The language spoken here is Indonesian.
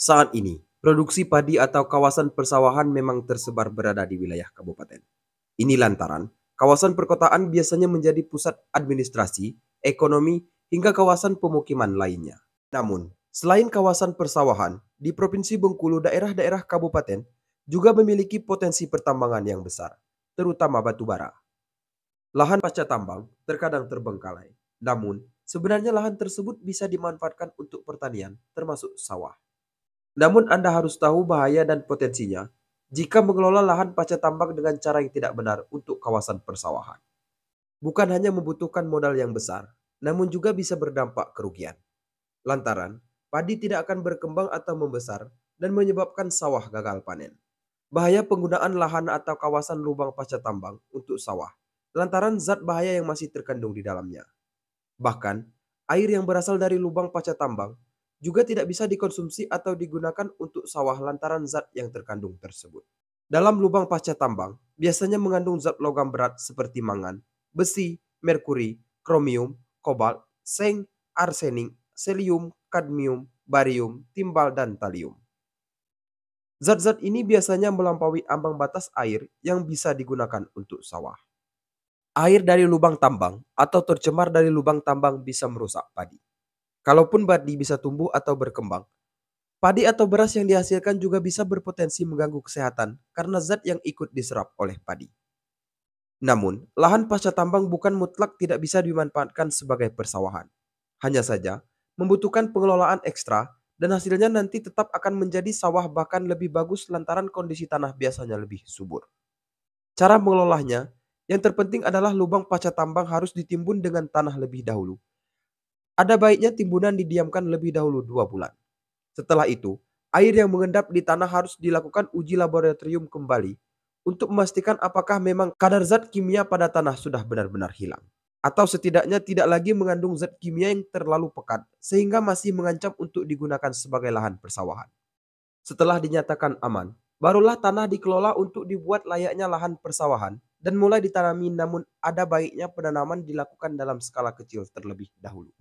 Saat ini, produksi padi atau kawasan persawahan memang tersebar berada di wilayah kabupaten. Ini lantaran kawasan perkotaan biasanya menjadi pusat administrasi, ekonomi, hingga kawasan pemukiman lainnya. Namun, selain kawasan persawahan, di Provinsi Bengkulu daerah-daerah kabupaten juga memiliki potensi pertambangan yang besar, terutama batu bara. Lahan pasca tambang terkadang terbengkalai. Namun, sebenarnya lahan tersebut bisa dimanfaatkan untuk pertanian, termasuk sawah. Namun Anda harus tahu bahaya dan potensinya jika mengelola lahan pasca tambang dengan cara yang tidak benar untuk kawasan persawahan. Bukan hanya membutuhkan modal yang besar, namun juga bisa berdampak kerugian. Lantaran, padi tidak akan berkembang atau membesar dan menyebabkan sawah gagal panen. Bahaya penggunaan lahan atau kawasan lubang pasca tambang untuk sawah, lantaran zat bahaya yang masih terkandung di dalamnya. Bahkan, air yang berasal dari lubang pasca tambang juga tidak bisa dikonsumsi atau digunakan untuk sawah lantaran zat yang terkandung tersebut. Dalam lubang pasca tambang, biasanya mengandung zat logam berat seperti mangan, besi, merkuri, kromium, kobalt, seng, arsenik, selium, kadmium, barium, timbal, dan talium. Zat-zat ini biasanya melampaui ambang batas air yang bisa digunakan untuk sawah. Air dari lubang tambang atau tercemar dari lubang tambang bisa merusak padi. Kalaupun padi bisa tumbuh atau berkembang, padi atau beras yang dihasilkan juga bisa berpotensi mengganggu kesehatan karena zat yang ikut diserap oleh padi. Namun, lahan pasca tambang bukan mutlak tidak bisa dimanfaatkan sebagai persawahan. Hanya saja, membutuhkan pengelolaan ekstra dan hasilnya nanti tetap akan menjadi sawah bahkan lebih bagus lantaran kondisi tanah biasanya lebih subur. Cara mengelolanya, yang terpenting adalah lubang pasca tambang harus ditimbun dengan tanah lebih dahulu. Ada baiknya timbunan didiamkan lebih dahulu 2 bulan. Setelah itu, air yang mengendap di tanah harus dilakukan uji laboratorium kembali untuk memastikan apakah memang kadar zat kimia pada tanah sudah benar-benar hilang. Atau setidaknya tidak lagi mengandung zat kimia yang terlalu pekat sehingga masih mengancam untuk digunakan sebagai lahan persawahan. Setelah dinyatakan aman, barulah tanah dikelola untuk dibuat layaknya lahan persawahan dan mulai ditanami, namun ada baiknya penanaman dilakukan dalam skala kecil terlebih dahulu.